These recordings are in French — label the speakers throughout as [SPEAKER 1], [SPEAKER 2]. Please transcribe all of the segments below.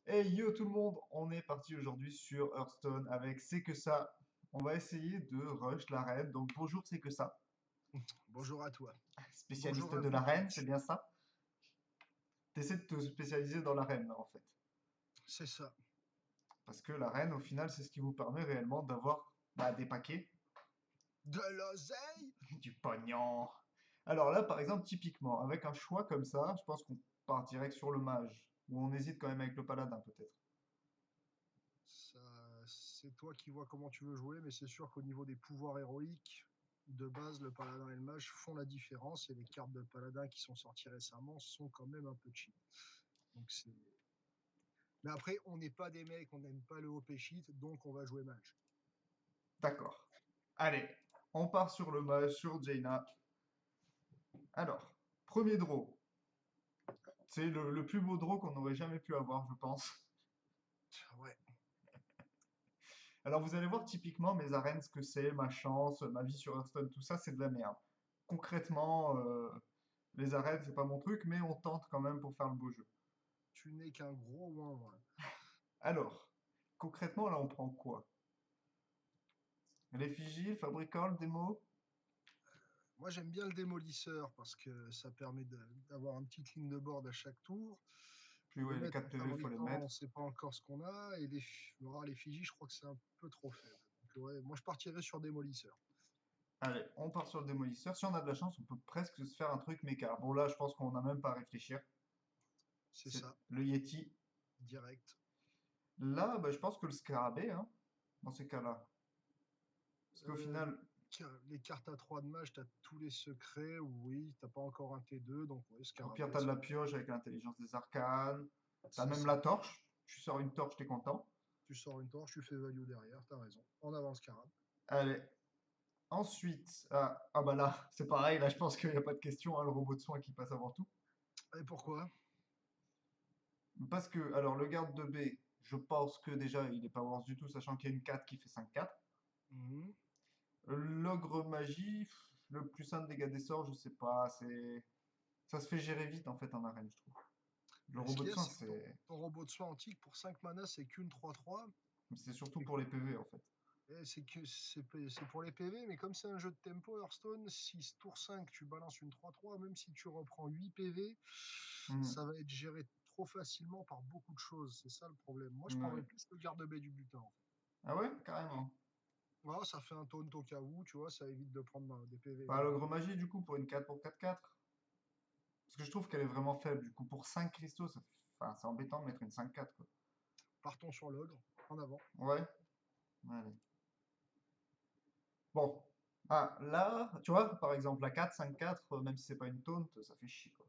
[SPEAKER 1] Hey yo tout le monde, on est parti aujourd'hui sur Hearthstone avec C'est que ça. On va essayer de rush l'arène. Donc bonjour C'est que ça,
[SPEAKER 2] Bonjour à toi.
[SPEAKER 1] spécialiste
[SPEAKER 2] Bonjour à
[SPEAKER 1] de
[SPEAKER 2] vous
[SPEAKER 1] l'arène, c'est
[SPEAKER 2] tous.
[SPEAKER 1] bien ça? T'essaies de te spécialiser dans l'arène là en fait.
[SPEAKER 2] C'est ça.
[SPEAKER 1] Parce que l'arène au final c'est ce qui vous permet réellement d'avoir des paquets,
[SPEAKER 2] De l'oseille?
[SPEAKER 1] du pognon. Alors là par exemple typiquement avec un choix comme ça, je pense qu'on part direct sur le mage. Ou on hésite quand même avec le paladin peut-être.
[SPEAKER 2] Ça, c'est toi qui vois comment tu veux jouer, mais c'est sûr qu'au niveau des pouvoirs héroïques, de base, le paladin et le mage font la différence, et les cartes de paladin qui sont sorties récemment sont quand même un peu cheap. Donc c'est... Mais après, on n'est pas des mecs, on n'aime pas le OP shit, donc on va jouer mage.
[SPEAKER 1] D'accord. Allez, on part sur le mage, sur Jaina. Alors, premier draw. C'est le plus beau draw qu'on aurait jamais pu avoir, je pense.
[SPEAKER 2] Ouais.
[SPEAKER 1] Alors vous allez voir typiquement mes arènes, ce que c'est, ma chance, ma vie sur Hearthstone, tout ça, c'est de la merde. Concrètement, les arènes, c'est pas mon truc, mais on tente quand même pour faire le beau jeu.
[SPEAKER 2] Tu n'es qu'un gros ouin.
[SPEAKER 1] Alors, concrètement, là, on prend quoi? L'effigie, le fabricant, le démo?
[SPEAKER 2] Moi, j'aime bien le démolisseur parce que ça permet d'avoir un petit ligne de board à chaque tour.
[SPEAKER 1] Puis
[SPEAKER 2] Le
[SPEAKER 1] ouais, les
[SPEAKER 2] mettre
[SPEAKER 1] 4
[SPEAKER 2] en
[SPEAKER 1] PV, faut les
[SPEAKER 2] fabricant, on
[SPEAKER 1] mettre.
[SPEAKER 2] sait pas encore ce qu'on a. Et l'effigie, je crois que c'est un peu trop faible. Donc, ouais, moi, je partirais sur démolisseur.
[SPEAKER 1] Allez, on part sur le démolisseur. Si on a de la chance, on peut presque se faire un truc méca. Bon là, je pense qu'on n'a même pas à réfléchir.
[SPEAKER 2] C'est
[SPEAKER 1] C'est
[SPEAKER 2] ça,
[SPEAKER 1] le Yeti.
[SPEAKER 2] direct.
[SPEAKER 1] Là, je pense que le scarabée, hein, dans ces cas-là. Parce qu'au
[SPEAKER 2] Euh, les,
[SPEAKER 1] final,
[SPEAKER 2] les cartes à 3 de mage, t'as tous les secrets. Oui, t'as pas encore un T2. Donc, oui,
[SPEAKER 1] au pire,
[SPEAKER 2] scarabée,
[SPEAKER 1] t'as de la pioche avec l'intelligence des arcanes. T'as
[SPEAKER 2] c'est
[SPEAKER 1] même
[SPEAKER 2] ça.
[SPEAKER 1] la torche. Tu sors une torche, t'es content.
[SPEAKER 2] Tu sors une torche, tu fais value derrière, t'as raison. En avant, scarab.
[SPEAKER 1] Allez. Ensuite, bah là, c'est pareil. Là, je pense qu'il n'y a pas de question, hein, le robot de soin qui passe avant tout.
[SPEAKER 2] Et pourquoi?
[SPEAKER 1] Parce que, alors, le garde de B, je pense que déjà, il est pas worse du tout, sachant qu'il y a une 4 qui fait 5-4.
[SPEAKER 2] Mhm.
[SPEAKER 1] L'ogre magie, le plus 1 de dégâts des sorts, je sais pas. Ça se fait gérer vite, en fait, en arène, je trouve. Le
[SPEAKER 2] Ce
[SPEAKER 1] robot
[SPEAKER 2] qu'il
[SPEAKER 1] de
[SPEAKER 2] y a,
[SPEAKER 1] soin,
[SPEAKER 2] c'est que ton robot de soin antique, pour 5 mana, c'est qu'une 3-3.
[SPEAKER 1] c'est surtout pour les PV, en fait.
[SPEAKER 2] C'est pour les PV, mais comme c'est un jeu de tempo, Hearthstone, si tour 5 tu balances une 3-3, même si tu reprends 8 PV,
[SPEAKER 1] Hmm.
[SPEAKER 2] ça va être géré trop facilement par beaucoup de choses. C'est ça le problème. Moi, je
[SPEAKER 1] Ouais.
[SPEAKER 2] prendrais plus le garde-baie du butin, en fait.
[SPEAKER 1] Ah ouais, carrément.
[SPEAKER 2] Voilà, ça fait un taunt au cas où, tu vois, ça évite de prendre des PV
[SPEAKER 1] Bah,
[SPEAKER 2] énormes.
[SPEAKER 1] l'ogre magie, du coup, pour une 4 pour 4-4. Parce que je trouve qu'elle est vraiment faible. Du coup, pour 5 cristaux, enfin, c'est embêtant de mettre une 5-4, quoi.
[SPEAKER 2] Partons sur l'ogre, en avant.
[SPEAKER 1] Ouais, allez. Bon. Ah, là, tu vois, par exemple, la 4, 5-4, même si c'est pas une taunt, ça fait chier, quoi.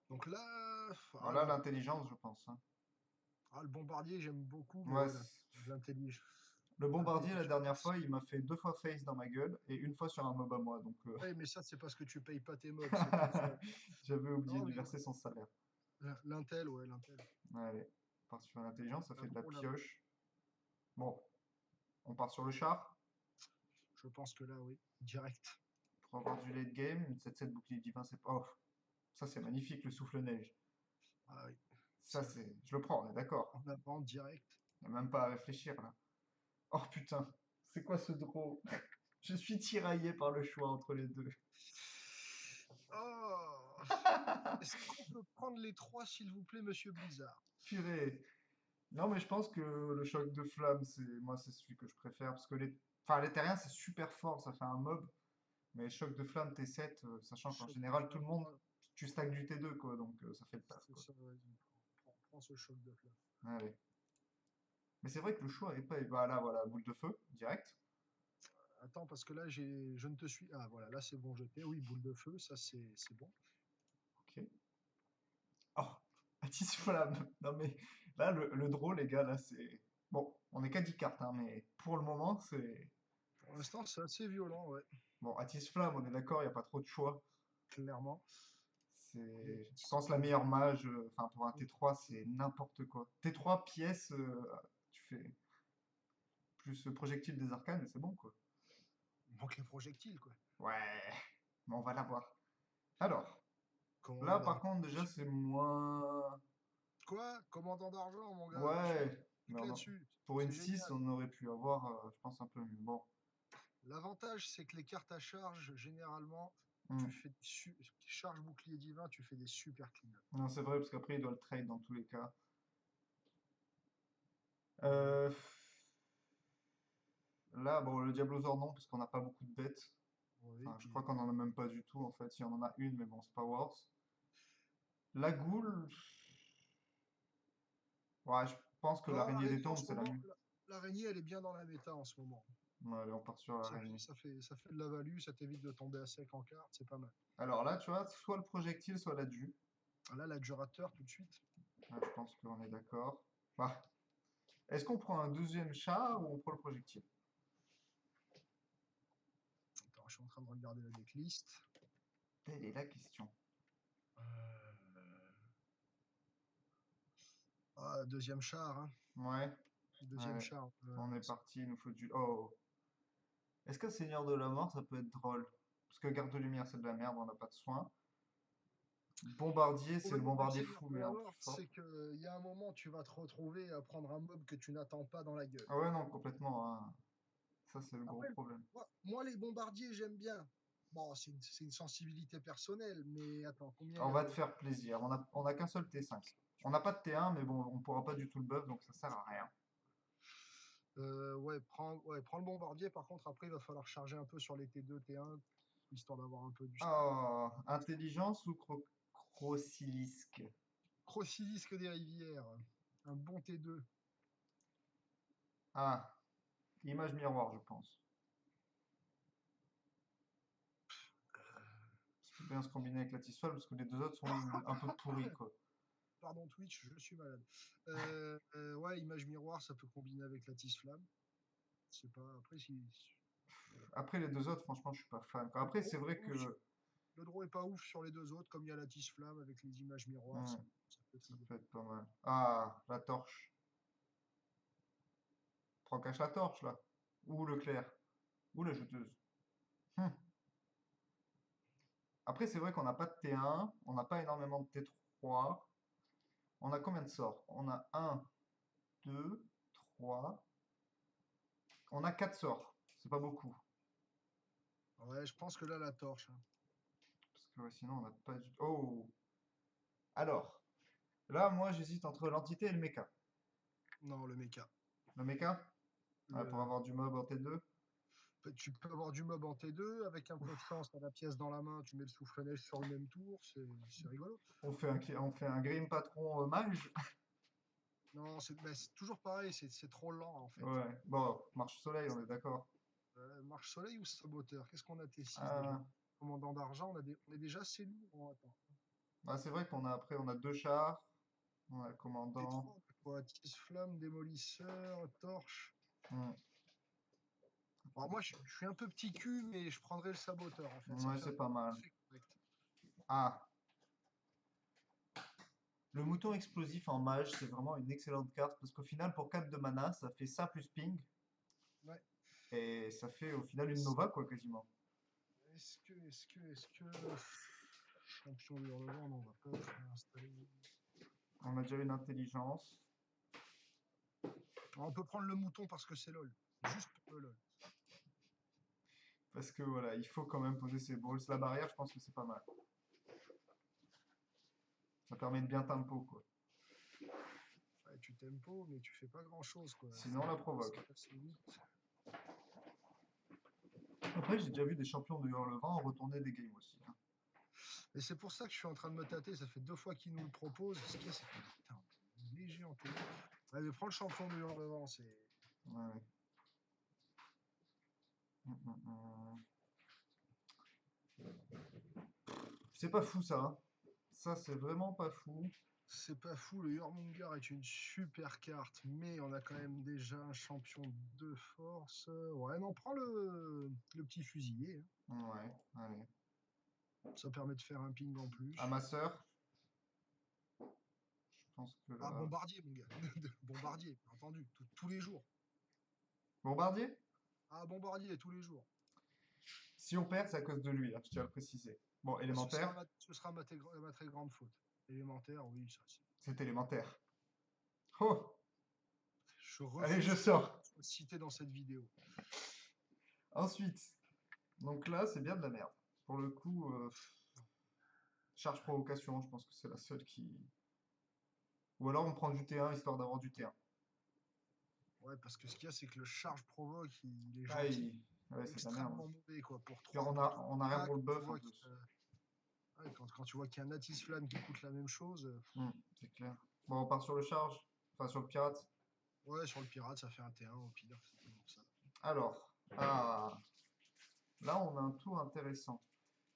[SPEAKER 2] Donc là,
[SPEAKER 1] Voilà l'intelligence, je pense, hein.
[SPEAKER 2] le bombardier, j'aime beaucoup, mais
[SPEAKER 1] Ouais,
[SPEAKER 2] ouais, l'intelligence.
[SPEAKER 1] le bombardier, la dernière
[SPEAKER 2] L'intelligence.
[SPEAKER 1] fois, il m'a fait 2 fois face dans ma gueule et une fois sur un mob à moi, donc
[SPEAKER 2] Oui, mais ça, c'est parce que tu payes pas tes mobs, c'est pour ça.
[SPEAKER 1] j'avais oublié
[SPEAKER 2] Non,
[SPEAKER 1] de lui
[SPEAKER 2] mais ouais.
[SPEAKER 1] verser son salaire.
[SPEAKER 2] L'intel, ouais, l'intel.
[SPEAKER 1] Allez, on part sur l'intelligence, ça
[SPEAKER 2] La
[SPEAKER 1] fait de la
[SPEAKER 2] pro, la pro.
[SPEAKER 1] pioche. Bon, on part sur le char
[SPEAKER 2] Je pense que là, oui, direct.
[SPEAKER 1] pour avoir du late game. Une 7-7 bouclier divin, c'est pas. Oh, ça c'est magnifique, le souffle-neige.
[SPEAKER 2] Ah oui,
[SPEAKER 1] Ça c'est. Je le prends, on est d'accord.
[SPEAKER 2] en avant, direct.
[SPEAKER 1] Il n'y a même pas à réfléchir là. Oh putain, c'est quoi ce draw? Je suis tiraillé par le choix entre les deux.
[SPEAKER 2] Oh! Est-ce qu'on peut prendre les trois, s'il vous plaît, monsieur Blizzard?
[SPEAKER 1] Purée. Non, mais je pense que le choc de flamme, c'est celui que je préfère parce que les terriens c'est super fort, ça fait un mob. Mais choc de flamme T7, sachant qu'en
[SPEAKER 2] Choc de
[SPEAKER 1] général tout
[SPEAKER 2] flamme.
[SPEAKER 1] le monde, tu stacks du T2 quoi, donc ça fait le taf
[SPEAKER 2] C'est
[SPEAKER 1] quoi.
[SPEAKER 2] ça, vas-y. Prends ce choc de flamme.
[SPEAKER 1] Allez. Mais c'est vrai que le choix est pas. Voilà, voilà, boule de feu, direct.
[SPEAKER 2] Attends, parce que là, je ne te suis. Ah, voilà, là, c'est bon jeté. Oui, boule de feu, ça, c'est bon.
[SPEAKER 1] Ok. Oh, Atis flamme. Non mais là le draw les gars là c'est. Bon, on est qu'à 10 cartes hein, mais pour le moment c'est.
[SPEAKER 2] Pour l'instant, c'est assez violent, ouais,
[SPEAKER 1] Bon, Atis flamme, on est d'accord, il n'y a pas trop de choix.
[SPEAKER 2] clairement.
[SPEAKER 1] C'est, je
[SPEAKER 2] Yes.
[SPEAKER 1] pense, la meilleure mage, enfin pour un T3, c'est n'importe quoi. T3 pièces, tu fais plus projectile des arcanes et c'est bon quoi.
[SPEAKER 2] Il manque les projectiles, quoi.
[SPEAKER 1] Ouais, mais on va l'avoir. Alors,
[SPEAKER 2] Comment on
[SPEAKER 1] là
[SPEAKER 2] va
[SPEAKER 1] par
[SPEAKER 2] l'avoir,
[SPEAKER 1] contre déjà
[SPEAKER 2] monsieur?
[SPEAKER 1] c'est moins.
[SPEAKER 2] Voilà, commandant d'argent, mon gars. Je suis
[SPEAKER 1] Ouais, mais
[SPEAKER 2] là-dessus.
[SPEAKER 1] pour une
[SPEAKER 2] C'est
[SPEAKER 1] 6
[SPEAKER 2] génial.
[SPEAKER 1] on aurait pu avoir, je pense, un peu mieux. Bon.
[SPEAKER 2] L'avantage, c'est que les cartes à charge, généralement,
[SPEAKER 1] Hmm.
[SPEAKER 2] tu fais charge bouclier divin, tu fais des super clean.
[SPEAKER 1] Non, c'est vrai, parce qu'après, il doit le trade dans tous les cas.
[SPEAKER 2] Euh,
[SPEAKER 1] Euh, Là, bon, le Diablosaur, non, parce qu'on n'a pas beaucoup de bêtes.
[SPEAKER 2] oui,
[SPEAKER 1] Enfin, je crois qu'on en a même pas du tout, en fait. Si on en a une, mais bon, c'est pas worse. La goule, ouais, je pense que
[SPEAKER 2] non,
[SPEAKER 1] l'araignée des
[SPEAKER 2] l'araignée en
[SPEAKER 1] tombes,
[SPEAKER 2] ce
[SPEAKER 1] c'est la
[SPEAKER 2] moment,
[SPEAKER 1] mieux.
[SPEAKER 2] l'araignée, elle est bien dans la méta en ce moment.
[SPEAKER 1] Ouais, allez, on part sur l'araignée.
[SPEAKER 2] Ça fait de la value, ça t'évite de tomber à sec en carte, c'est pas mal.
[SPEAKER 1] Alors là, tu vois, soit le projectile, soit la du.
[SPEAKER 2] Là, l'adjurateur, tout de suite.
[SPEAKER 1] Je pense qu'on est d'accord. Bah, est-ce qu'on prend un deuxième chat ou on prend le projectile?
[SPEAKER 2] Attends, je suis en train de regarder la decklist.
[SPEAKER 1] Telle est la question.
[SPEAKER 2] Euh, Ah, deuxième char, hein.
[SPEAKER 1] Ouais,
[SPEAKER 2] Deuxième
[SPEAKER 1] allez,
[SPEAKER 2] char.
[SPEAKER 1] on est parti, il nous faut du... Oh! Est-ce que Seigneur de la Mort, ça peut être drôle? Parce que Garde de Lumière, c'est de la merde, on n'a pas de soin. Bombardier,
[SPEAKER 2] Le
[SPEAKER 1] c'est le
[SPEAKER 2] problème avec
[SPEAKER 1] bombardier
[SPEAKER 2] Seigneur
[SPEAKER 1] fou,
[SPEAKER 2] de
[SPEAKER 1] mais
[SPEAKER 2] la
[SPEAKER 1] en plus
[SPEAKER 2] Mort,
[SPEAKER 1] fort.
[SPEAKER 2] c'est qu'il y a un moment, tu vas te retrouver à prendre un mob que tu n'attends pas dans la gueule.
[SPEAKER 1] Ah ouais, non, complètement, hein. Ça, c'est le gros
[SPEAKER 2] Après,
[SPEAKER 1] problème.
[SPEAKER 2] moi, les bombardiers, j'aime bien. Bon, c'est une sensibilité personnelle, mais attends, combien il
[SPEAKER 1] On
[SPEAKER 2] y a
[SPEAKER 1] va te
[SPEAKER 2] de.
[SPEAKER 1] faire plaisir. On a qu'un seul T5. On n'a pas de T1, mais bon, on pourra pas du tout le buff, donc ça sert à rien.
[SPEAKER 2] Ouais, prends le bombardier. Par contre, après, il va falloir charger un peu sur les T2, T1, histoire d'avoir un peu du stat.
[SPEAKER 1] Oh, intelligence ou crocilisque?
[SPEAKER 2] Crocilisque des rivières. Un bon T2.
[SPEAKER 1] Ah, image miroir, je pense. Ça peut bien se combiner avec la Tisfol, parce que les deux autres sont un peu pourris, quoi.
[SPEAKER 2] Pardon, Twitch, je suis malade. Ouais, image miroir, ça peut combiner avec la tisse flamme. C'est pas. Après, si.
[SPEAKER 1] Après, les deux autres, franchement, je suis pas fan, quoi.
[SPEAKER 2] Le
[SPEAKER 1] Après,
[SPEAKER 2] draw,
[SPEAKER 1] c'est
[SPEAKER 2] est
[SPEAKER 1] vrai
[SPEAKER 2] pas ouf sur
[SPEAKER 1] que
[SPEAKER 2] le draw est pas ouf sur les deux autres, comme il y a la tisse flamme avec les images miroirs,
[SPEAKER 1] hmm,
[SPEAKER 2] ça peut être
[SPEAKER 1] ça
[SPEAKER 2] rigolo.
[SPEAKER 1] peut être pas mal. Ah, la torche. Prends cache la torche, là. Ou le clair. Ou la jeteuse. Hmm. Après, c'est vrai qu'on n'a pas de T1, on n'a pas énormément de T3. On a combien de sorts? On a un, 2, 3. On a 4 sorts. C'est pas beaucoup.
[SPEAKER 2] Ouais, je pense que là, la torche, hein.
[SPEAKER 1] Parce que ouais, sinon, on n'a pas du... Oh! Alors, là, moi, j'hésite entre l'entité et le mecha.
[SPEAKER 2] Non, le mecha.
[SPEAKER 1] Le mecha? Ouais, pour
[SPEAKER 2] Le...
[SPEAKER 1] avoir du mob en T2.
[SPEAKER 2] En fait, tu peux avoir du mob en T2, avec un peu de chance, t'as la pièce dans la main, tu mets le souffle-neige sur le même tour, c'est rigolo.
[SPEAKER 1] On fait un Grim Patron mage.
[SPEAKER 2] Non, c'est toujours pareil, c'est trop lent en fait.
[SPEAKER 1] Ouais. Bon, marche soleil, on est d'accord.
[SPEAKER 2] Marche soleil ou saboteur? Qu'est-ce qu'on a T6 déjà?
[SPEAKER 1] Ah,
[SPEAKER 2] Commandant d'argent, on est déjà assez lourd. Oh, attends.
[SPEAKER 1] bah, c'est vrai qu'on a après, on a deux chars. On a le
[SPEAKER 2] T3,
[SPEAKER 1] commandant.
[SPEAKER 2] on a quoi? Tisse-flamme, démolisseur, torche.
[SPEAKER 1] Hmm.
[SPEAKER 2] Alors moi, je suis un peu petit cul, mais je prendrais le saboteur en fait. Ça
[SPEAKER 1] Ouais,
[SPEAKER 2] fait un
[SPEAKER 1] c'est pas mal.
[SPEAKER 2] effet correct.
[SPEAKER 1] Ah, le mouton explosif en mage, c'est vraiment une excellente carte parce qu'au final, pour 4 de mana, ça fait ça plus ping.
[SPEAKER 2] Ouais.
[SPEAKER 1] Et ça fait au final une Nova, quoi, quasiment.
[SPEAKER 2] Est-ce que. Champion du Hurlevent, non, on va pas installer.
[SPEAKER 1] On a déjà une intelligence.
[SPEAKER 2] On peut prendre le mouton parce que c'est LOL. Juste pour le LOL.
[SPEAKER 1] Parce que voilà, il faut quand même poser ses balls. La barrière, je pense que c'est pas mal. Ça permet de bien tempo, quoi.
[SPEAKER 2] Ouais, tu tempo, mais tu fais pas grand chose quoi.
[SPEAKER 1] Sinon, on la
[SPEAKER 2] Ça
[SPEAKER 1] provoque.
[SPEAKER 2] passe vite.
[SPEAKER 1] Après, j'ai déjà vu des champions de Hurlevent retourner des games aussi, hein.
[SPEAKER 2] Et c'est pour ça que je suis en train de me tâter. Ça fait 2 fois qu'ils nous le proposent. Ce qu'il y a, c'est que putain, léger en télé. Ouais, mais prends le champion du Hurlevent, c'est.
[SPEAKER 1] Ouais. Hum, hum. C'est pas fou, ça, hein. Ça, c'est vraiment pas fou.
[SPEAKER 2] C'est pas fou, le Jormungandr est une super carte, mais on a quand même déjà un champion de force. Ouais, non, prends le petit fusilier,
[SPEAKER 1] Ouais, allez.
[SPEAKER 2] hein. Ça permet de faire un ping en
[SPEAKER 1] À
[SPEAKER 2] plus.
[SPEAKER 1] ma sœur, je pense que
[SPEAKER 2] Ah,
[SPEAKER 1] là...
[SPEAKER 2] bombardier, mon gars. Bombardier, bien entendu, tous les jours.
[SPEAKER 1] Bombardier?
[SPEAKER 2] Ah, bombardier, tous les jours.
[SPEAKER 1] Si on perd, c'est à cause de lui, hein, je tiens à le préciser. Bon,
[SPEAKER 2] Ce sera
[SPEAKER 1] élémentaire,
[SPEAKER 2] ma très grande faute. Élémentaire, oui, ça c'est.
[SPEAKER 1] c'est élémentaire. Oh,
[SPEAKER 2] Je
[SPEAKER 1] allez, je
[SPEAKER 2] refuse que
[SPEAKER 1] sors.
[SPEAKER 2] ce soit cité dans cette vidéo.
[SPEAKER 1] Ensuite, donc là, c'est bien de la merde. Pour le coup, charge provocation, je pense que c'est la seule qui. Ou alors on prend du T1 histoire d'avoir du T1.
[SPEAKER 2] Ouais, parce que ce qu'il y a, c'est que le charge provoque, il est
[SPEAKER 1] Ah,
[SPEAKER 2] gentil,
[SPEAKER 1] ouais, c'est de la merde.
[SPEAKER 2] extrêmement mauvais, quoi. Pour
[SPEAKER 1] Puis
[SPEAKER 2] 3 pour 3
[SPEAKER 1] on a rien
[SPEAKER 2] attaques,
[SPEAKER 1] pour le
[SPEAKER 2] tu
[SPEAKER 1] buff en
[SPEAKER 2] vois
[SPEAKER 1] plus.
[SPEAKER 2] ouais, quand tu vois qu'il y a un Atis Flamme qui coûte la même chose,
[SPEAKER 1] C'est clair. Bon, on part sur le charge. Enfin, sur le pirate.
[SPEAKER 2] ouais, sur le pirate, ça fait un T1 au pire, c'est toujours ça.
[SPEAKER 1] Alors, ah, là, on a un tour intéressant.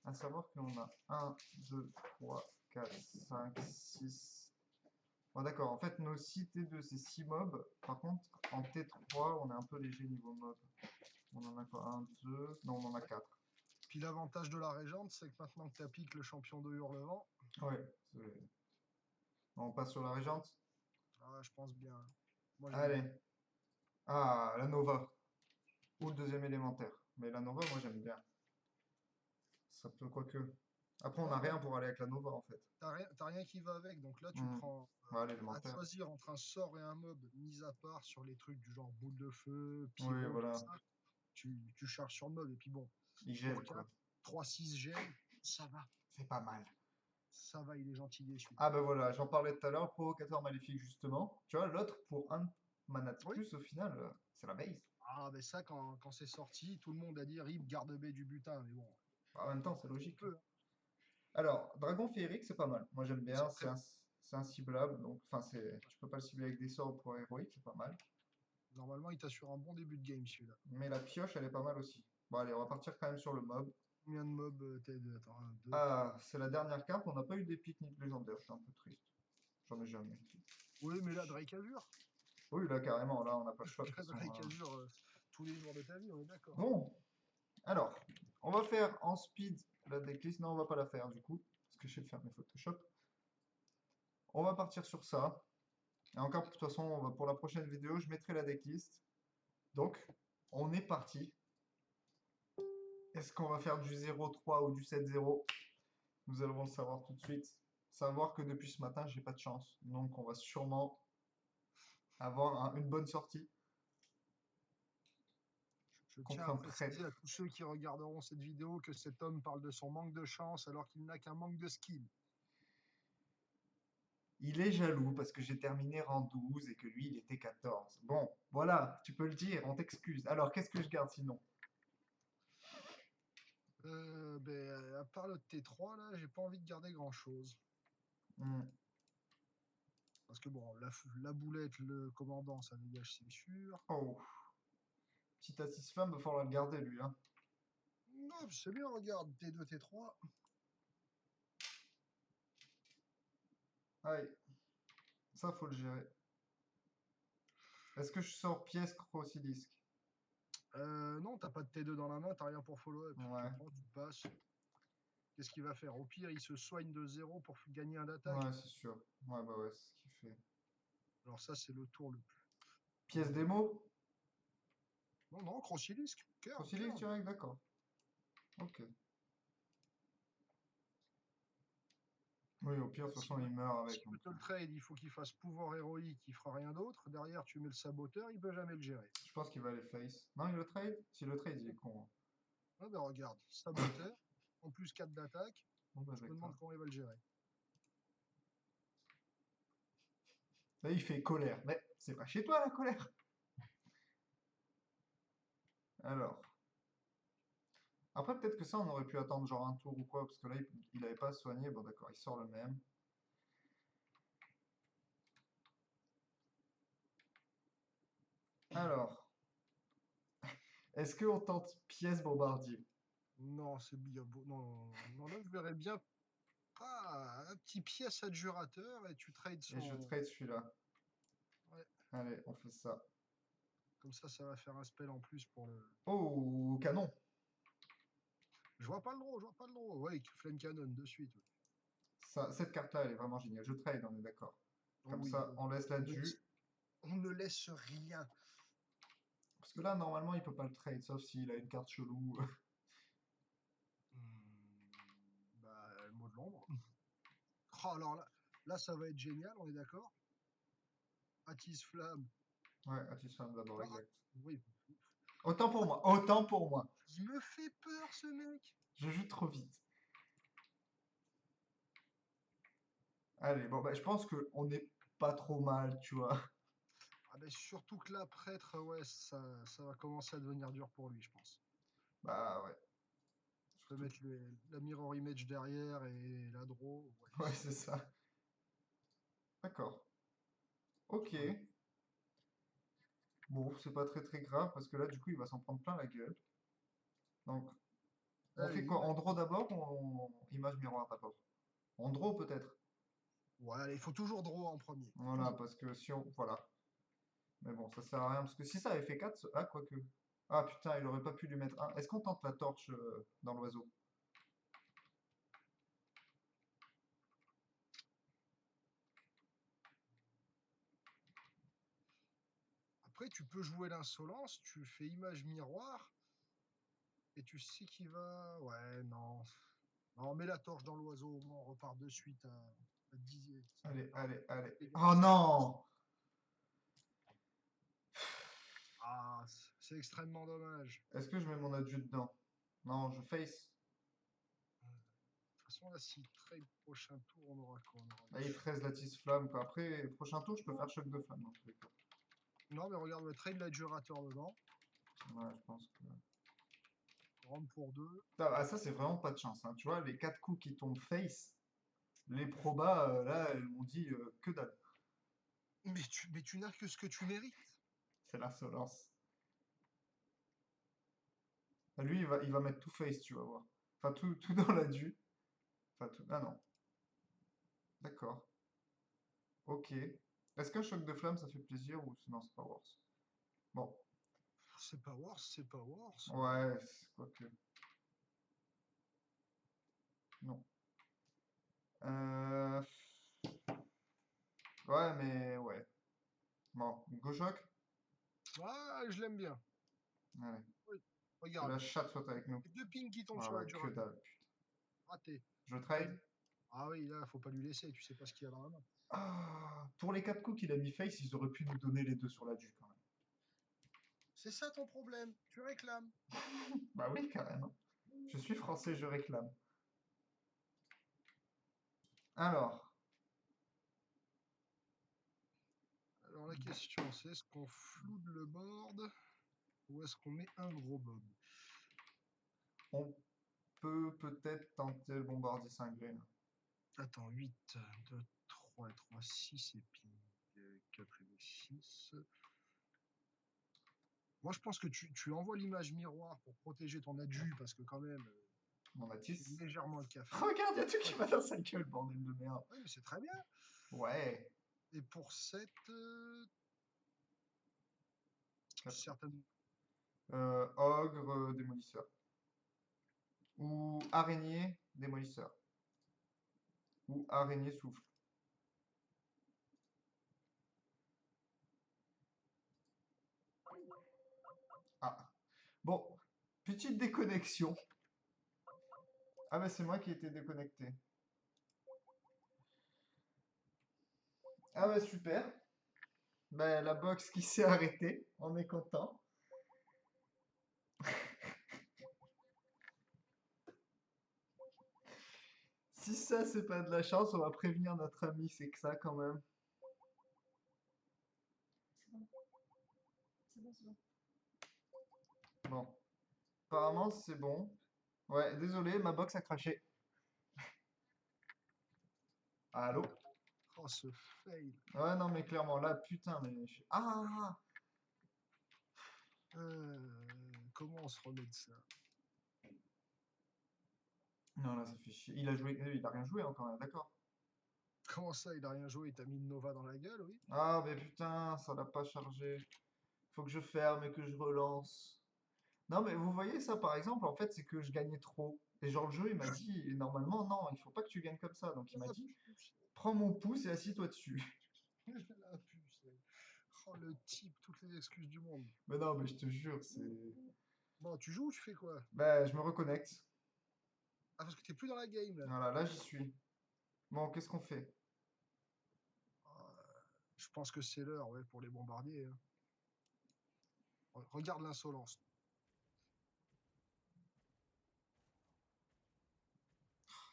[SPEAKER 1] À savoir qu'on a 1, 2, 3, 4, 5, 6. Bon, d'accord. En fait, nos 6 T2, c'est 6 mobs. Par contre, en T3, on est un peu léger niveau mob. On en a quoi? 1, 2. Non, on en a 4.
[SPEAKER 2] Puis l'avantage de la Régente, c'est que maintenant que tu as piqué le champion de Hurlevent,
[SPEAKER 1] Ouais. On passe sur la régente.
[SPEAKER 2] je pense bien. Moi, j'aime bien.
[SPEAKER 1] Allez. Ah, la Nova. Ou le deuxième élémentaire. Mais la Nova, moi, j'aime bien. Ça peut, quoique. Après, on
[SPEAKER 2] Ouais,
[SPEAKER 1] n'a
[SPEAKER 2] bah,
[SPEAKER 1] rien pour aller avec la Nova, en fait.
[SPEAKER 2] t'as rien qui va avec. Donc là, tu
[SPEAKER 1] Hmm.
[SPEAKER 2] prends
[SPEAKER 1] Ouais,
[SPEAKER 2] à
[SPEAKER 1] l'élémentaire.
[SPEAKER 2] choisir entre un sort et un mob mis à part sur les trucs du genre boule de feu,
[SPEAKER 1] Oui,
[SPEAKER 2] pyro, tout
[SPEAKER 1] voilà.
[SPEAKER 2] ça. Tu charges sur le mob. Et puis bon,
[SPEAKER 1] Il
[SPEAKER 2] pour
[SPEAKER 1] gèle, quoi.
[SPEAKER 2] 4, 3, 6 gènes, ça va.
[SPEAKER 1] C'est pas mal.
[SPEAKER 2] Ça va, il est gentil celui-là.
[SPEAKER 1] Ah ben voilà, j'en parlais tout à l'heure, le provocateur maléfique justement. Tu vois, l'autre pour un mana de
[SPEAKER 2] Oui.
[SPEAKER 1] plus au final, c'est la base.
[SPEAKER 2] Ah, ben ça, quand c'est sorti, tout le monde a dit RIP, garde B du butin. Mais bon,
[SPEAKER 1] En même temps, c'est
[SPEAKER 2] on
[SPEAKER 1] logique, hein.
[SPEAKER 2] peut, hein.
[SPEAKER 1] Alors, Dragon Féerique, c'est pas mal. Moi j'aime bien,
[SPEAKER 2] C'est très bien.
[SPEAKER 1] c'est un ciblable, donc enfin tu peux pas le cibler avec des sorts pour héroïque, c'est pas mal.
[SPEAKER 2] Normalement, il t'assure un bon début de game celui-là.
[SPEAKER 1] Mais la pioche, elle est pas mal aussi. Bon allez, on va partir quand même sur le mob.
[SPEAKER 2] Combien de mobs t'as Attends, 1, 2, 3.
[SPEAKER 1] Ah, c'est la dernière carte, on n'a pas eu d'épique ni de légendaire, je suis un peu triste. J'en ai jamais.
[SPEAKER 2] Oui, mais là, Drake Azure.
[SPEAKER 1] Oui, là carrément, là on n'a pas le choix de toute façon,
[SPEAKER 2] Drake
[SPEAKER 1] hein.
[SPEAKER 2] Azure, tous les jours de ta vie, on est d'accord.
[SPEAKER 1] Bon, alors, on va faire en speed la decklist. Non, on va pas la faire du coup, parce que je sais faire mes Photoshop. On va partir sur ça. Et encore, de toute façon, pour la prochaine vidéo, je mettrai la decklist. Donc, on est parti. Est-ce qu'on va faire du 0-3 ou du 7-0? Nous allons le savoir tout de suite. Savoir que depuis ce matin, j'ai pas de chance. Donc, on va sûrement avoir une bonne sortie
[SPEAKER 2] Je tiens
[SPEAKER 1] contre
[SPEAKER 2] à
[SPEAKER 1] un
[SPEAKER 2] préciser à
[SPEAKER 1] prêtre.
[SPEAKER 2] tous ceux qui regarderont cette vidéo que cet homme parle de son manque de chance alors qu'il n'a qu'un manque de skill.
[SPEAKER 1] Il est jaloux parce que j'ai terminé rang 12 et que lui, il était 14. Bon, voilà, tu peux le dire, on t'excuse. Alors, qu'est-ce que je garde sinon?
[SPEAKER 2] À part le T3, là, j'ai pas envie de garder grand-chose.
[SPEAKER 1] Hmm.
[SPEAKER 2] Parce que bon, la boulette, le commandant, ça dégage, c'est sûr.
[SPEAKER 1] Oh, petit assist flamme, va falloir le garder lui, hein.
[SPEAKER 2] Non, c'est bien, regarde, T2, T3.
[SPEAKER 1] Aïe, ça faut le gérer. Est-ce que je sors pièce Crossilisque?
[SPEAKER 2] Non, t'as pas de T2 dans la main, t'as rien pour follow-up. Tu
[SPEAKER 1] Ouais,
[SPEAKER 2] prends, tu passes. Qu'est-ce qu'il va faire? Au pire, il se soigne de 0 pour gagner un d'attaque.
[SPEAKER 1] ouais, c'est sûr. Ouais, bah ouais, c'est ce qu'il fait.
[SPEAKER 2] Alors ça, c'est le tour le plus.
[SPEAKER 1] Pièce démo?
[SPEAKER 2] Non, non, Crossilisque,
[SPEAKER 1] Crossilisque
[SPEAKER 2] curve.
[SPEAKER 1] direct, d'accord. Ok. Oui, au pire, de toute façon, il meurt avec.
[SPEAKER 2] S'il veut
[SPEAKER 1] Donc,
[SPEAKER 2] te le trade, il faut qu'il fasse pouvoir héroïque, il fera rien d'autre. Derrière, tu mets le saboteur, il peut jamais le gérer.
[SPEAKER 1] je pense qu'il va aller face. Non, il le trade? Si le trade, il est con, hein.
[SPEAKER 2] Ah ben regarde, saboteur, en plus 4 d'attaque,
[SPEAKER 1] Bon, bah
[SPEAKER 2] je me demande
[SPEAKER 1] d'accord.
[SPEAKER 2] comment il va le gérer.
[SPEAKER 1] Là, il fait colère. Mais c'est pas chez toi la colère. Alors. Après, peut-être que ça, on aurait pu attendre genre un tour ou quoi, parce que là, il avait pas soigné. Bon, d'accord, il sort le même. Alors, est-ce qu'on tente pièce bombardier?
[SPEAKER 2] Non, c'est bien beau. Non, non, non, non, là, je verrais bien pas un petit pièce adjurateur et tu trades
[SPEAKER 1] Et je
[SPEAKER 2] son.
[SPEAKER 1] trade celui-là.
[SPEAKER 2] Ouais,
[SPEAKER 1] Allez, on fait ça.
[SPEAKER 2] comme ça va faire un spell en plus pour le.
[SPEAKER 1] Oh, canon!
[SPEAKER 2] Je vois pas le draw, je vois pas le draw. Ouais, Flame Cannon de suite. Ouais.
[SPEAKER 1] Ça, cette carte-là, elle est vraiment géniale. Je trade, on est d'accord.
[SPEAKER 2] Oh
[SPEAKER 1] Comme
[SPEAKER 2] oui,
[SPEAKER 1] ça, on laisse
[SPEAKER 2] on ne laisse,
[SPEAKER 1] là-dessus.
[SPEAKER 2] on ne laisse rien.
[SPEAKER 1] Parce que là, normalement, il peut pas le trade, sauf s'il a une carte chelou.
[SPEAKER 2] Le mot de l'ombre. Oh, alors là, ça va être génial, on est d'accord. Attise Flamme.
[SPEAKER 1] Ouais, Atishan d'abord,
[SPEAKER 2] Ah,
[SPEAKER 1] exact.
[SPEAKER 2] oui.
[SPEAKER 1] Autant pour moi, autant pour moi.
[SPEAKER 2] Il me fait peur, ce mec.
[SPEAKER 1] Je joue trop vite. Allez, bon, bah, je pense qu'on n'est pas trop mal, tu vois.
[SPEAKER 2] Ah ben surtout que là, prêtre, ouais, ça va commencer à devenir dur pour lui, je pense.
[SPEAKER 1] Bah ouais,
[SPEAKER 2] Je peux
[SPEAKER 1] surtout.
[SPEAKER 2] mettre la mirror image derrière et la draw. Ouais,
[SPEAKER 1] Ouais, c'est ça. D'accord. Ok.
[SPEAKER 2] ouais.
[SPEAKER 1] Bon, c'est pas très très grave parce que là, du coup, il va s'en prendre plein la gueule. Donc, on fait
[SPEAKER 2] Allez,
[SPEAKER 1] quoi? En draw d'abord ou en image miroir d'abord? En draw peut-être.
[SPEAKER 2] ouais, allez, il faut toujours draw en premier.
[SPEAKER 1] Voilà,
[SPEAKER 2] Toujours.
[SPEAKER 1] parce que si on. Voilà. Mais bon, ça sert à rien. Parce que si ça avait fait 4, ah, quoique. Ah putain, il aurait pas pu lui mettre un. Est-ce qu'on tente la torche dans l'oiseau?
[SPEAKER 2] Après, tu peux jouer l'insolence, tu fais image miroir et tu sais qu'il va. Ouais, non. Non, mets la torche dans l'oiseau, au moins on repart de suite à 10.
[SPEAKER 1] Allez, allez, allez.
[SPEAKER 2] Dégâts
[SPEAKER 1] Oh
[SPEAKER 2] qui-
[SPEAKER 1] non!
[SPEAKER 2] Ah, c'est extrêmement dommage.
[SPEAKER 1] Est-ce que je mets mon adieu dedans? Non, je face.
[SPEAKER 2] De toute façon, là, si trade prochain tour, on aura quoi? On aura
[SPEAKER 1] Là, il te reste la tisse flamme, quoi. Après, prochain tour, je peux faire choc de flamme dans tous les cas.
[SPEAKER 2] Non, mais regarde, le trade l'adjurateur dedans.
[SPEAKER 1] Ouais, je pense que.
[SPEAKER 2] Rendre pour deux.
[SPEAKER 1] Ah, ça, c'est vraiment pas de chance, hein. Tu vois, les 4 coups qui tombent face, les probas, là, elles m'ont dit que dalle.
[SPEAKER 2] Mais tu n'as que ce que tu mérites.
[SPEAKER 1] C'est l'insolence. Lui, il va mettre tout face, tu vas voir. Enfin, tout dans la du. Enfin, tout. Ah non. D'accord. Ok. Est-ce qu'un choc de flamme, ça fait plaisir ou sinon c'est pas worse? Bon.
[SPEAKER 2] C'est pas worse, c'est pas worse.
[SPEAKER 1] Ouais, quoique. Non. Euh... Ouais, mais ouais. Bon, go choc?
[SPEAKER 2] Ah, je l'aime bien.
[SPEAKER 1] Allez.
[SPEAKER 2] Oui.
[SPEAKER 1] Que la
[SPEAKER 2] Regarde,
[SPEAKER 1] chatte soit avec nous.
[SPEAKER 2] les deux pings qui tombent
[SPEAKER 1] Ah
[SPEAKER 2] sur
[SPEAKER 1] ouais, que
[SPEAKER 2] l'adjurateur.
[SPEAKER 1] dalle, putain.
[SPEAKER 2] Raté.
[SPEAKER 1] Je trade?
[SPEAKER 2] Ah oui, là, faut pas lui laisser, tu sais pas ce qu'il y a dans la main.
[SPEAKER 1] Ah, pour les 4 coups qu'il a mis face, ils auraient pu nous donner les deux sur la du quand même.
[SPEAKER 2] C'est ça ton problème, tu réclames.
[SPEAKER 1] Bah oui, carrément. Je suis français, je réclame. Alors,
[SPEAKER 2] Alors la question, c'est est-ce qu'on floute le board ou est-ce qu'on met un gros bob?
[SPEAKER 1] on peut peut-être tenter le bombardier cinglé, là.
[SPEAKER 2] Attends, 8, 2, 3 et 3, 6 et puis 4 et 6. Moi, je pense que tu envoies l'image miroir pour protéger ton adju parce que quand même,
[SPEAKER 1] Mon
[SPEAKER 2] tu fais
[SPEAKER 1] Matisse.
[SPEAKER 2] légèrement le café.
[SPEAKER 1] Regarde, il y a tout qui va dans sa gueule, bordel de merde.
[SPEAKER 2] Oui, mais c'est très bien.
[SPEAKER 1] Ouais.
[SPEAKER 2] Et pour 7,
[SPEAKER 1] Quatre.
[SPEAKER 2] certainement.
[SPEAKER 1] Ogre, démolisseur. Ou araignée, démolisseur. Ou araignée souffle. Ah. Bon, petite déconnexion. Ah bah c'est moi qui étais déconnecté. Ah bah super. Bah la box qui s'est arrêtée, on est content. Si ça c'est pas de la chance, on va prévenir notre ami, c'est que ça quand même.
[SPEAKER 3] C'est bon. C'est bon, c'est bon.
[SPEAKER 1] Bon, apparemment c'est bon. Ouais, désolé, ma box a craché. Allô?
[SPEAKER 2] Oh, ce fail.
[SPEAKER 1] Ouais, non mais clairement là, putain, mais... Ah!
[SPEAKER 2] Comment on se remet de ça?
[SPEAKER 1] Non, là ça fait chier. Il a joué, il a rien joué encore, hein, d'accord.
[SPEAKER 2] Comment ça, il a rien joué, il t'a mis une Nova dans la gueule, oui?
[SPEAKER 1] Ah, mais putain, ça l'a pas chargé. Faut que je ferme et que je relance. Non, mais vous voyez ça par exemple, en fait, c'est que je gagnais trop. Et genre, le jeu, il m'a dit, normalement, non, il faut pas que tu gagnes comme ça. Donc, il m'a
[SPEAKER 2] La
[SPEAKER 1] dit,
[SPEAKER 2] puce,
[SPEAKER 1] prends mon pouce et assis-toi dessus.
[SPEAKER 2] la puce. Oh, le type, toutes les excuses du monde.
[SPEAKER 1] Mais non, mais je te jure, c'est.
[SPEAKER 2] Bon, tu joues ou tu fais quoi?
[SPEAKER 1] Bah, je me reconnecte.
[SPEAKER 2] Ah, parce que t'es plus dans la game, là.
[SPEAKER 1] Voilà, là, j'y suis. Bon, qu'est-ce qu'on fait?
[SPEAKER 2] Ah, Je pense que c'est l'heure, ouais, pour les bombardiers. Hein. Regarde l'insolence.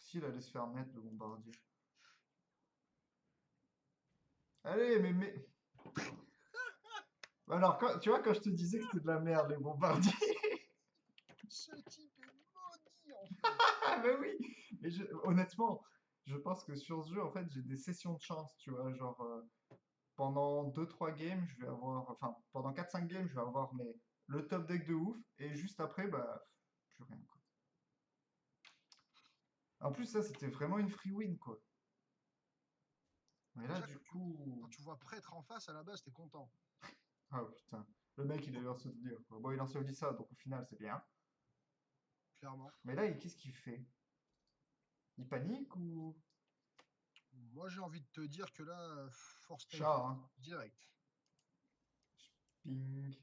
[SPEAKER 1] S'il allait se faire mettre le bombardier. Allez, mais... Alors, tu vois, quand je te disais que c'était de la merde, les bombardiers.
[SPEAKER 2] Ce type est maudit, en fait.
[SPEAKER 1] Ah, mais oui! Mais honnêtement, je pense que sur ce jeu, en fait, j'ai des sessions de chance, tu vois. Genre, pendant 2-3 games, je vais avoir. Enfin, pendant 4-5 games, je vais avoir le top deck de ouf. Et juste après, bah, plus rien, quoi. En plus, ça, c'était vraiment une free win, quoi. Mais là,
[SPEAKER 2] Déjà,
[SPEAKER 1] du coup.
[SPEAKER 2] quand tu vois prêtre en face, à la base, t'es content.
[SPEAKER 1] Ah putain. Le mec, il a eu enseveli, quoi. Bon, il a enseveli ça, donc au final, c'est bien.
[SPEAKER 2] Clairement.
[SPEAKER 1] Mais là, qu'est-ce qu'il fait? Il panique ou.
[SPEAKER 2] Moi, j'ai envie de te dire que là, force
[SPEAKER 1] Chat,
[SPEAKER 2] type
[SPEAKER 1] hein?
[SPEAKER 2] direct.
[SPEAKER 1] Ping.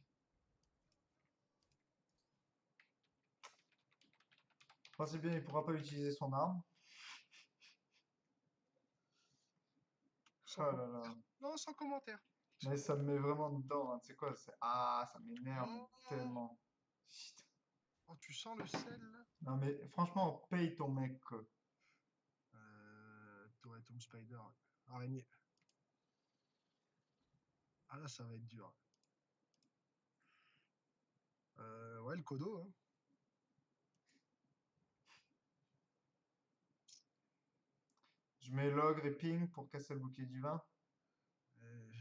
[SPEAKER 1] Enfin, c'est bien, il pourra pas utiliser son arme.
[SPEAKER 2] Sans
[SPEAKER 1] Oh là là.
[SPEAKER 2] commentaire. Non, sans commentaire.
[SPEAKER 1] Mais ça me met vraiment dedans, hein. Tu sais quoi? Ah, ça m'énerve
[SPEAKER 2] Oh,
[SPEAKER 1] tellement. Chut.
[SPEAKER 2] oh, tu sens le sel, là?
[SPEAKER 1] Non, mais franchement, paye ton mec, quoi.
[SPEAKER 2] Ouais, Tom Spider. Araignée. Ah là, ça va être dur. Ouais, le Kodo. Hein.
[SPEAKER 1] Je mets l'ogre et ping pour casser le bouclier divin.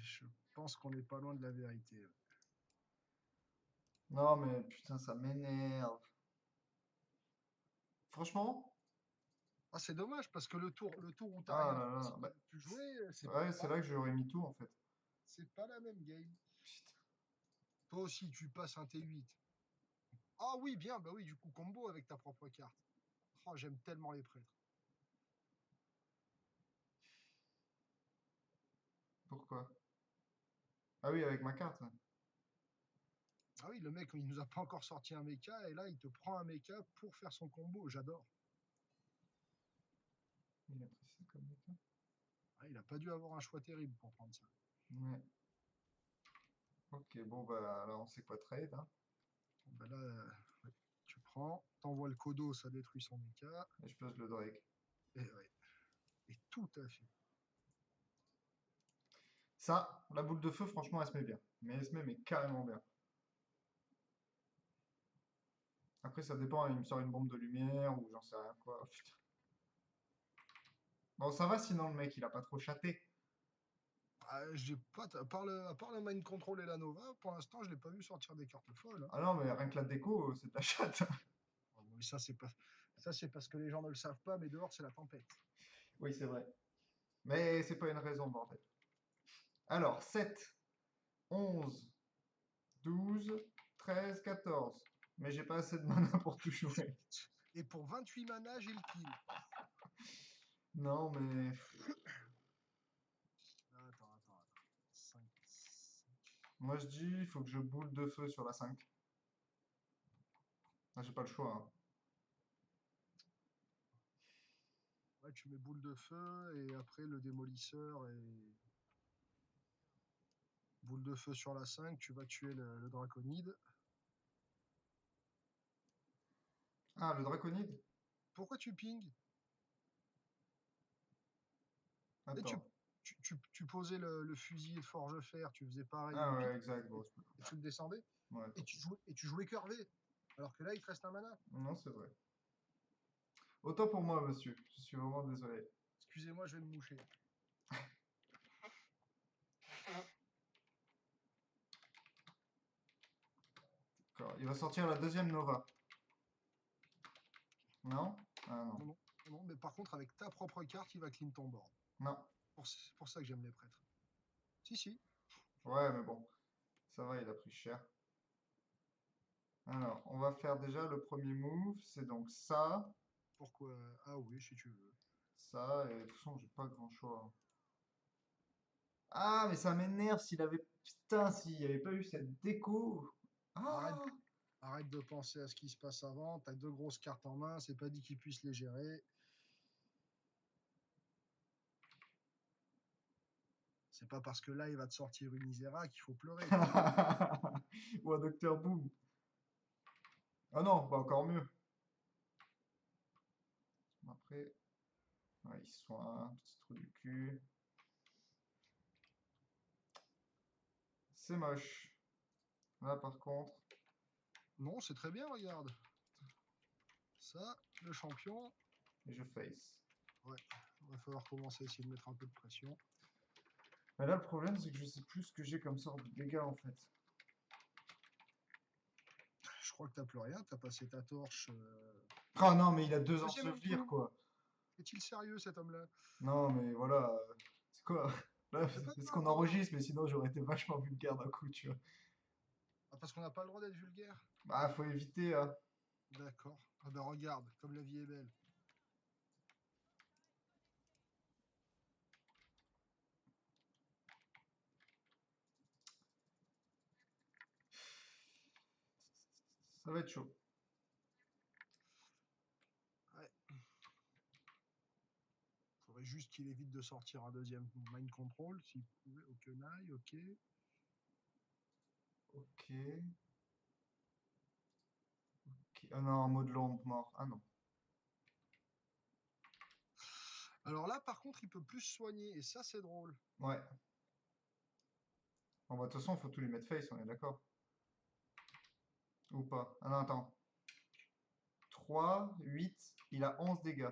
[SPEAKER 2] Je pense qu'on n'est pas loin de la vérité. Ouais.
[SPEAKER 1] Non, mais putain, ça m'énerve. Franchement,
[SPEAKER 2] Ah, c'est dommage parce que le tour où t'as
[SPEAKER 1] ah
[SPEAKER 2] rien
[SPEAKER 1] là
[SPEAKER 2] fait,
[SPEAKER 1] là.
[SPEAKER 2] si
[SPEAKER 1] Bah,
[SPEAKER 2] t'avais pu jouer,
[SPEAKER 1] ouais, c'est là que j'aurais mis tout, en fait.
[SPEAKER 2] c'est pas la même game.
[SPEAKER 1] Putain.
[SPEAKER 2] Toi aussi, tu passes un T8. Ah oui, bien, bah oui, du coup, combo avec ta propre carte. Oh, j'aime tellement les prêtres.
[SPEAKER 1] Pourquoi? Ah oui, avec ma carte. Ouais.
[SPEAKER 2] Ah oui, le mec, il nous a pas encore sorti un mecha, et là, il te prend un mecha pour faire son combo. J'adore.
[SPEAKER 1] Il a pris ça comme méta.
[SPEAKER 2] Ah, il a pas dû avoir un choix terrible pour prendre ça.
[SPEAKER 1] Ouais. Ok, bon, bah, là, on sait quoi trade, hein.
[SPEAKER 2] Bon, bah là, ouais, tu prends, t'envoies le Kodo, ça détruit son mecha.
[SPEAKER 1] Et je pose le Drake.
[SPEAKER 2] Et ouais, et tout à fait.
[SPEAKER 1] Ça, la boule de feu, franchement, elle se met bien. Mais elle se met mais carrément bien. Après, ça dépend, il me sort une bombe de lumière ou j'en sais rien quoi. Oh, putain. Bon, ça va sinon, le mec, il a pas trop chaté.
[SPEAKER 2] Ah, j'ai pas, à part le Mind Control et la Nova, pour l'instant, je l'ai pas vu sortir des cartes folles. Hein.
[SPEAKER 1] Ah non, mais rien que la déco, c'est de la chatte.
[SPEAKER 2] Ah, bon, mais ça c'est parce que les gens ne le savent pas, mais dehors c'est la tempête.
[SPEAKER 1] Oui, c'est vrai. Mais c'est pas une raison, bordel. Alors, 7, 11, 12, 13, 14. Mais j'ai pas assez de mana pour tout jouer.
[SPEAKER 2] Et pour 28 mana, j'ai le kill.
[SPEAKER 1] Non, mais...
[SPEAKER 2] Attends. 5.
[SPEAKER 1] Moi, je dis, il faut que je boule de feu sur la 5. Ah, j'ai pas le choix, hein.
[SPEAKER 2] Ouais, tu mets boule de feu et après le démolisseur et boule de feu sur la 5, tu vas tuer le draconide.
[SPEAKER 1] Ah, le draconide?
[SPEAKER 2] Pourquoi tu ping? Et tu,
[SPEAKER 1] Attends.
[SPEAKER 2] tu posais le fusil de forge-fer, tu faisais pareil
[SPEAKER 1] Ah
[SPEAKER 2] au ping
[SPEAKER 1] ouais, exact.
[SPEAKER 2] et,
[SPEAKER 1] Bon,
[SPEAKER 2] et tu le descendais
[SPEAKER 1] ouais,
[SPEAKER 2] et tu jouais curvé. Alors que là, il te reste un mana.
[SPEAKER 1] non, c'est vrai. Autant pour moi, monsieur. Je suis vraiment désolé.
[SPEAKER 2] Excusez-moi, je vais me moucher.
[SPEAKER 1] D'accord. Il va sortir la deuxième Nova. Non? Ah non.
[SPEAKER 2] Non, non, non, mais par contre, avec ta propre carte, il va clean ton board.
[SPEAKER 1] Non.
[SPEAKER 2] C'est pour ça que j'aime les prêtres. Si.
[SPEAKER 1] Ouais, mais bon. Ça va, il a pris cher. Alors, on va faire déjà le premier move. C'est donc ça,
[SPEAKER 2] Pourquoi? Ah oui, si tu veux.
[SPEAKER 1] ça, et de toute façon, j'ai pas grand choix. Ah, mais ça m'énerve s'il avait... Putain, s'il n'y avait pas eu cette déco.
[SPEAKER 2] Arrête,
[SPEAKER 1] Ah!
[SPEAKER 2] arrête de penser à ce qui se passe avant. T'as deux grosses cartes en main, c'est pas dit qu'ils puissent les gérer. C'est pas parce que là, il va te sortir une Isera qu'il faut pleurer.
[SPEAKER 1] Ou un Docteur Boom. Ah non, bah encore mieux. Après, ouais, ils sont un petit trou du cul. C'est moche. Là, par contre,
[SPEAKER 2] Non, c'est très bien, regarde. Ça, le champion,
[SPEAKER 1] je face.
[SPEAKER 2] va falloir commencer à essayer de mettre un peu de pression.
[SPEAKER 1] Mais là, le problème, c'est que je sais plus ce que j'ai comme sort de dégâts, en fait.
[SPEAKER 2] Je crois que t'as plus rien, t'as passé ta torche.
[SPEAKER 1] Ah non, mais il a 2
[SPEAKER 2] Deuxième
[SPEAKER 1] ensevelir,
[SPEAKER 2] homme
[SPEAKER 1] quoi.
[SPEAKER 2] Est-il sérieux, cet homme-là?
[SPEAKER 1] Non, mais voilà. C'est quoi? Là,
[SPEAKER 2] C'est pas
[SPEAKER 1] c'est ce
[SPEAKER 2] grave,
[SPEAKER 1] qu'on
[SPEAKER 2] regarde.
[SPEAKER 1] enregistre, mais sinon, j'aurais été vachement vulgaire d'un coup, tu vois.
[SPEAKER 2] Ah, parce qu'on n'a pas le droit d'être vulgaire.
[SPEAKER 1] Bah, faut éviter, hein.
[SPEAKER 2] D'accord. Ah ben regarde, comme la vie est belle.
[SPEAKER 1] Ça va être chaud.
[SPEAKER 2] Ouais. Faudrait juste qu'il évite de sortir un deuxième mind control, s'il pouvait. Ok, Nai, ok.
[SPEAKER 1] Ok. Ah non, un mot de l'ombre mort. Ah non.
[SPEAKER 2] Alors là, par contre, il peut plus soigner, et ça, c'est drôle.
[SPEAKER 1] Ouais. Bon, bah, de toute façon, faut tous les mettre face, on est d'accord. Ou pas. Ah non, attends. 3, 8, il a 11 dégâts.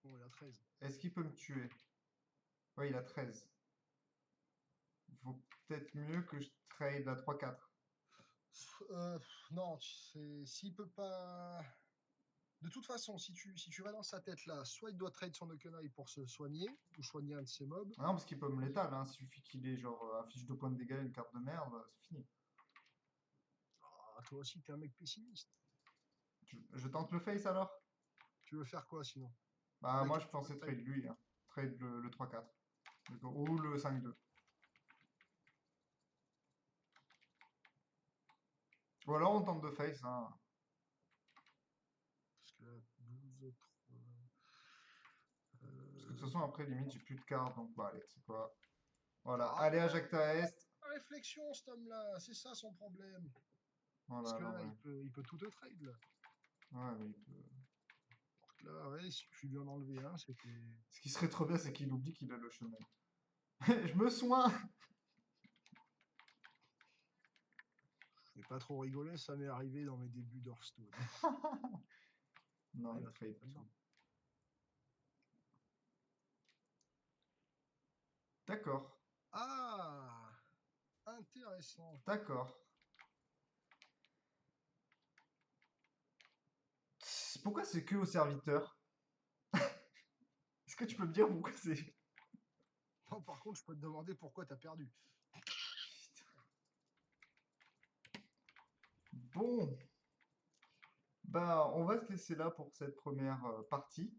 [SPEAKER 2] Bon, il a 13.
[SPEAKER 1] Est-ce qu'il peut me tuer? Ouais, il a 13. Vaut peut-être mieux que je trade la 3-4.
[SPEAKER 2] Non, s'il peut pas. De toute façon, si tu vas dans sa tête là, soit il doit trade son Okunai pour se soigner, ou soigner un de ses mobs.
[SPEAKER 1] Ah non, parce qu'il peut me létal, hein. Il suffit qu'il ait genre un fiche de points de dégâts, une carte de merde, c'est fini.
[SPEAKER 2] Ah, toi aussi, t'es un mec pessimiste.
[SPEAKER 1] Je tente le face alors?
[SPEAKER 2] Tu veux faire quoi sinon?
[SPEAKER 1] Bah,
[SPEAKER 2] Avec
[SPEAKER 1] moi
[SPEAKER 2] qui
[SPEAKER 1] je
[SPEAKER 2] tu veux
[SPEAKER 1] pensais
[SPEAKER 2] trade?
[SPEAKER 1] trade lui, hein. Trade le 3-4. Ou le 5-2. Ou alors on tente de face, hein.
[SPEAKER 2] Parce que là, 12, 3.
[SPEAKER 1] Parce que de toute façon, après, limite, j'ai plus de cartes, donc bah, allez, c'est quoi? Voilà,
[SPEAKER 2] Ah,
[SPEAKER 1] allez à Jacta Est.
[SPEAKER 2] réflexion, cet homme-là, c'est ça son problème. Parce
[SPEAKER 1] Voilà,
[SPEAKER 2] que
[SPEAKER 1] là,
[SPEAKER 2] là,
[SPEAKER 1] ouais.
[SPEAKER 2] il peut tout te trade là.
[SPEAKER 1] Ouais, mais il peut-
[SPEAKER 2] Là, ouais, il suffit de lui en enlever un, c'était.
[SPEAKER 1] Ce qui serait trop bien, c'est qu'il oublie qu'il a le chemin. Je me soins!
[SPEAKER 2] Je vais pas trop rigoler, ça m'est arrivé dans mes débuts d'Hearthstone.
[SPEAKER 1] Non,
[SPEAKER 2] Ah, il
[SPEAKER 1] il
[SPEAKER 2] va
[SPEAKER 1] trade
[SPEAKER 2] trade
[SPEAKER 1] tout.
[SPEAKER 2] là-dedans.
[SPEAKER 1] D'accord,
[SPEAKER 2] Ah, intéressant.
[SPEAKER 1] d'accord. Pourquoi c'est que aux serviteurs? Est-ce que tu peux me dire pourquoi c'est...
[SPEAKER 2] Non, par contre, je peux te demander pourquoi t'as perdu.
[SPEAKER 1] Bon, bah, on va se laisser là pour cette première partie.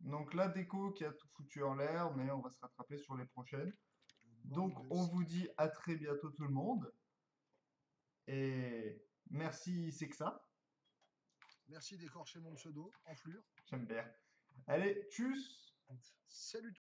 [SPEAKER 1] Donc la déco qui a tout foutu en l'air, mais on va se rattraper sur les prochaines.
[SPEAKER 2] Bande
[SPEAKER 1] Donc
[SPEAKER 2] de
[SPEAKER 1] on vous dit à très bientôt tout le monde. Et merci, c'est que ça.
[SPEAKER 2] Merci d'écorcher mon pseudo, Enflure.
[SPEAKER 1] J'aime bien. Allez, tchuss!
[SPEAKER 2] Salut